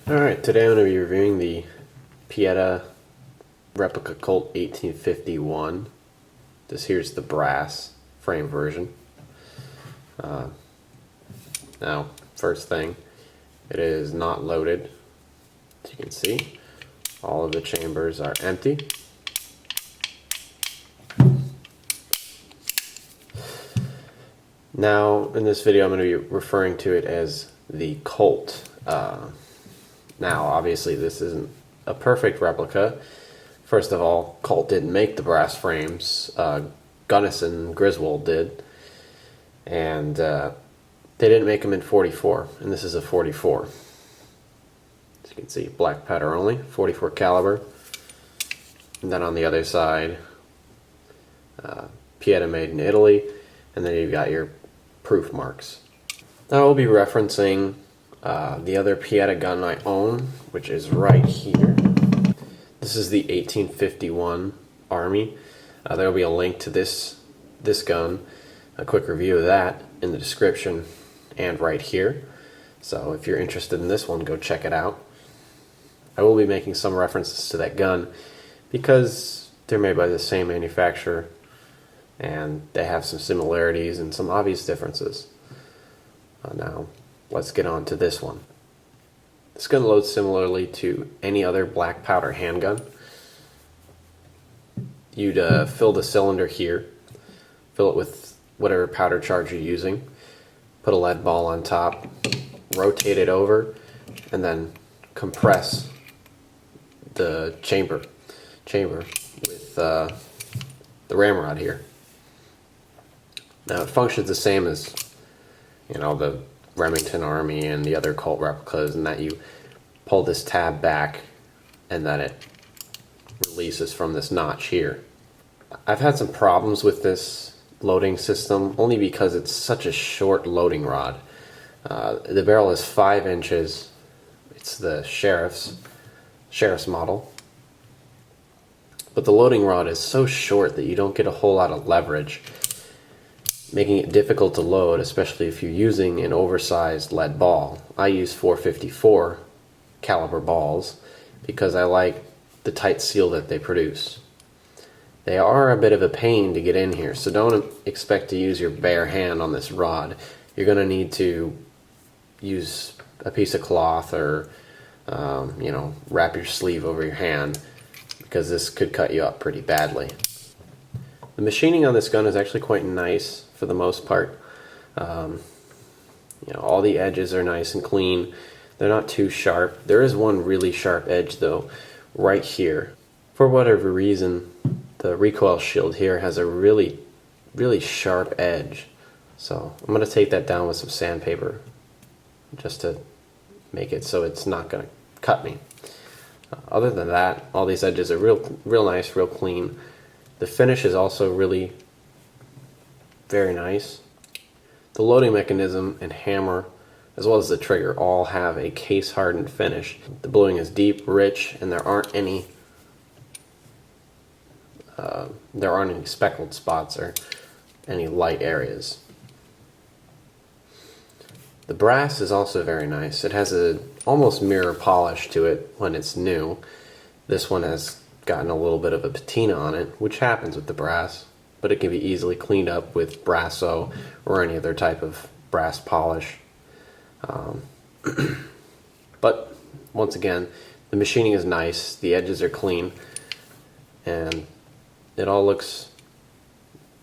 Alright, today I'm going to be reviewing the Pietta replica Colt 1851. This here's the brass frame version. Now, first thing, it is not loaded. As you can see, all of the chambers are empty. Now, in this video, I'm going to be referring to it as the Colt. Now, obviously, this isn't a perfect replica. First of all, Colt didn't make the brass frames. Gunnison Griswold did. And they didn't make them in 44, and this is a 44. As you can see, black powder only, 44 caliber. And then on the other side, Pietta made in Italy, and then you've got your proof marks. Now I'll be referencing the other Pietta gun I own, which is right here. This is the 1851 Army. There will be a link to this gun, a quick review of that in the description and right here. So if you're interested in this one, go check it out. I will be making some references to that gun because they're made by the same manufacturer and they have some similarities and some obvious differences. Now, let's get on to this one. This gun loads similarly to any other black powder handgun. You'd fill the cylinder here, fill it with whatever powder charge you're using, put a lead ball on top, rotate it over, and then compress the chamber with the ramrod here. Now it functions the same as, you know, the Remington Army and the other Colt replicas, in that you pull this tab back and then it releases from this notch here. I've had some problems with this loading system only because it's such a short loading rod. The barrel is 5 inches. It's the sheriff's model. But the loading rod is so short that you don't get a whole lot of leverage, making it difficult to load, especially if you're using an oversized lead ball. I use 454 caliber balls because I like the tight seal that they produce. They are a bit of a pain to get in here, so don't expect to use your bare hand on this rod. You're going to need to use a piece of cloth or wrap your sleeve over your hand, because this could cut you up pretty badly. The machining on this gun is actually quite nice for the most part. All the edges are nice and clean. They're not too sharp. There is one really sharp edge though, right here. For whatever reason, the recoil shield here has a really sharp edge. So I'm going to take that down with some sandpaper just to make it so it's not going to cut me. Other than that, all these edges are real nice, real clean. The finish is also really very nice. The loading mechanism and hammer, as well as the trigger, all have a case-hardened finish. The bluing is deep, rich, and there aren't any speckled spots or any light areas. The brass is also very nice. It has a almost mirror polish to it when it's new. This one has gotten a little bit of a patina on it, which happens with the brass, but it can be easily cleaned up with Brasso or any other type of brass polish. But once again, the machining is nice, the edges are clean, and it all looks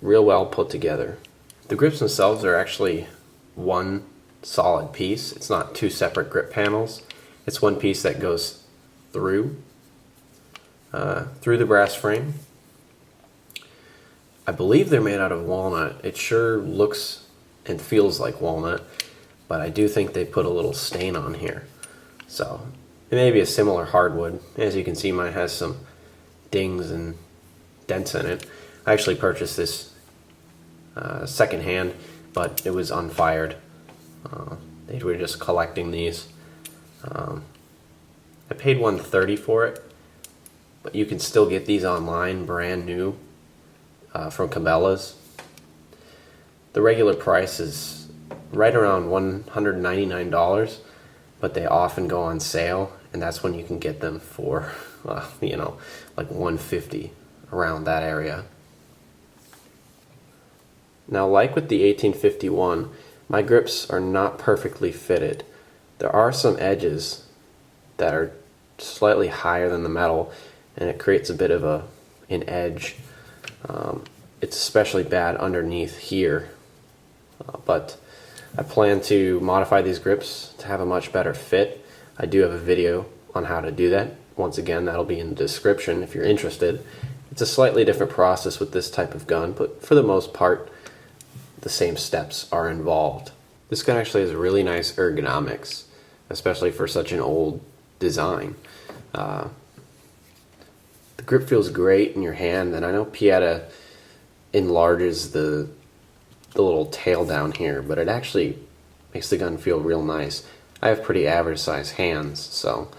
real well put together. The grips themselves are actually one solid piece. It's not two separate grip panels. It's one piece that goes through the brass frame. I believe they're made out of walnut. It sure looks and feels like walnut, but I do think they put a little stain on here. So it may be a similar hardwood. As you can see, mine has some dings and dents in it. I actually purchased this secondhand, but it was unfired. They were just collecting these. I paid $130 for it, but you can still get these online brand new from Cabela's. The regular price is right around $199, but they often go on sale, and that's when you can get them for, you know, like $150, around that area. Now, like with the 1851, my grips are not perfectly fitted. There are some edges that are slightly higher than the metal, and it creates a bit of an edge. It's especially bad underneath here, but I plan to modify these grips to have a much better fit. I do have a video on how to do that. Once again, that'll be in the description if you're interested. It's a slightly different process with this type of gun, but for the most part, the same steps are involved. This gun actually has really nice ergonomics, especially for such an old design. The grip feels great in your hand, and I know Pietta enlarges the little tail down here, but it actually makes the gun feel real nice. I have pretty average sized hands, so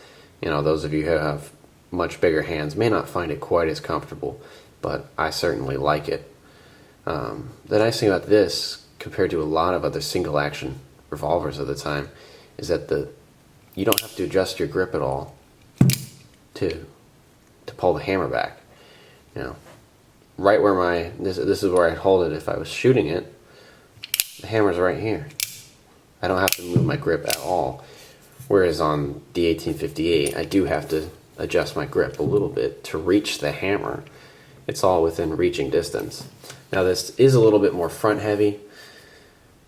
you know, those of you who have much bigger hands may not find it quite as comfortable, but I certainly like it. The nice thing about this, compared to a lot of other single action revolvers of the time, is that you don't have to adjust your grip at all to pull the hammer back. You know, right where this is where I'd hold it if I was shooting it. The hammer's right here. I don't have to move my grip at all. Whereas on the 1858, I do have to adjust my grip a little bit to reach the hammer. It's all within reaching distance. Now this is a little bit more front heavy.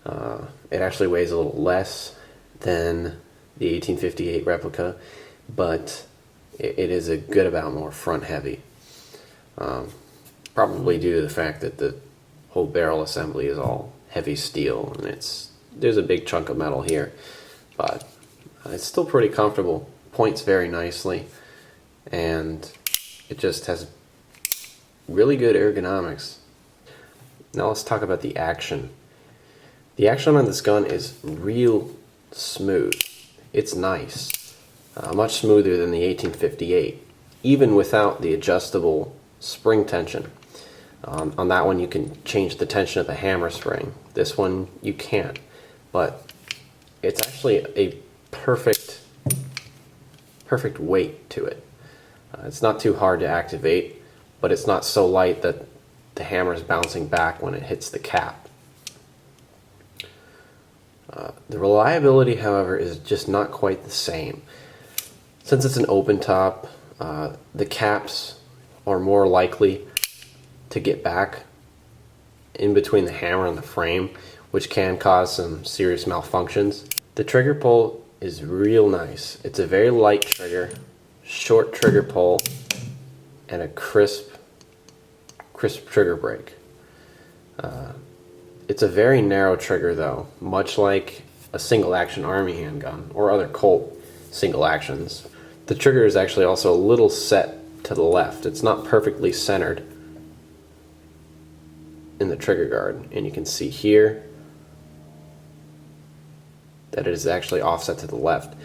It actually weighs a little less than the 1858 replica, but it is a good amount more front heavy. Probably due to the fact that the whole barrel assembly is all heavy steel, and there's a big chunk of metal here, but it's still pretty comfortable. Points very nicely, and it just has really good ergonomics. Now let's talk about the action. The action on this gun is real smooth. It's nice. Much smoother than the 1858, even without the adjustable spring tension. On that one you can change the tension of the hammer spring. This one you can't, but it's actually a perfect weight to it. It's not too hard to activate, but it's not so light that the hammer is bouncing back when it hits the cap. The reliability, however, is just not quite the same. Since it's an open top, the caps are more likely to get back in between the hammer and the frame, which can cause some serious malfunctions. The trigger pull is real nice. It's a very light trigger, short trigger pull, and a crisp trigger break. It's a very narrow trigger though, much like a single action army handgun or other Colt single actions. The trigger is actually also a little set to the left. It's not perfectly centered in the trigger guard, and you can see here that it is actually offset to the left.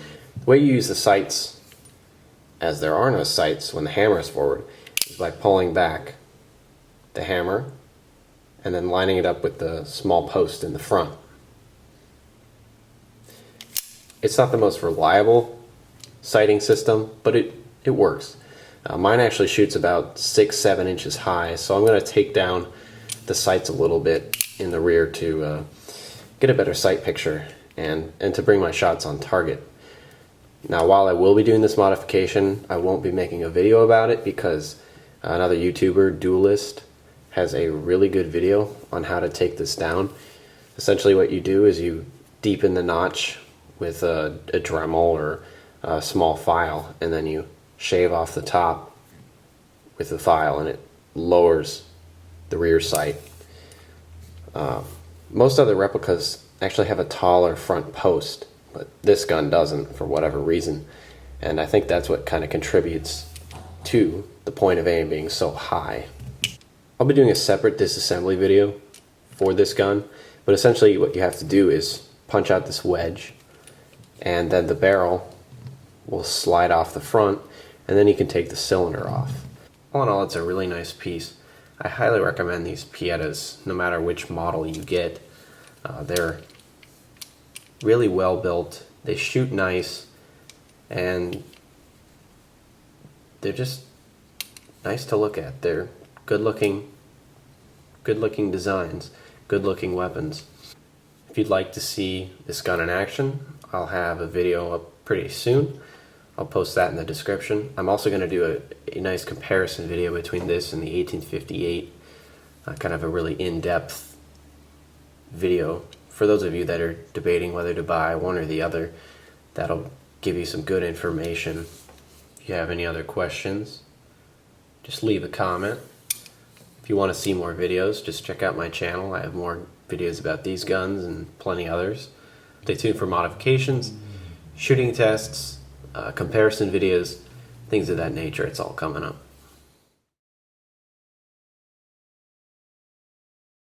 The way you use the sights, as there are no sights when the hammer is forward, is by pulling back the hammer and then lining it up with the small post in the front. It's not the most reliable sighting system, but it works. Mine actually shoots about 6-7 inches high, so I'm going to take down the sights a little bit in the rear to get a better sight picture and to bring my shots on target. Now, while I will be doing this modification, I won't be making a video about it because another YouTuber, Duelist, has a really good video on how to take this down. Essentially what you do is you deepen the notch with a Dremel or a small file, and then you shave off the top with the file, and it lowers the rear sight. Most other replicas actually have a taller front post, but this gun doesn't for whatever reason, and I think that's what kind of contributes to the point of aim being so high. I'll be doing a separate disassembly video for this gun, but essentially what you have to do is punch out this wedge, and then the barrel will slide off the front, and then you can take the cylinder off. All in all, it's a really nice piece. I highly recommend these Piettas, no matter which model you get. They're really well built, They shoot nice, and they're just nice to look at. They're good looking designs, good looking weapons. If you'd like to see this gun in action, I'll have a video up pretty soon. I'll post that in the description. I'm also going to do a nice comparison video between this and the 1858, kind of a really in-depth video for those of you that are debating whether to buy one or the other. That'll give you some good information. If you have any other questions, just leave a comment. If you want to see more videos, just check out my channel. I have more videos about these guns and plenty others. Stay tuned for modifications, shooting tests, comparison videos, things of that nature. It's all coming up.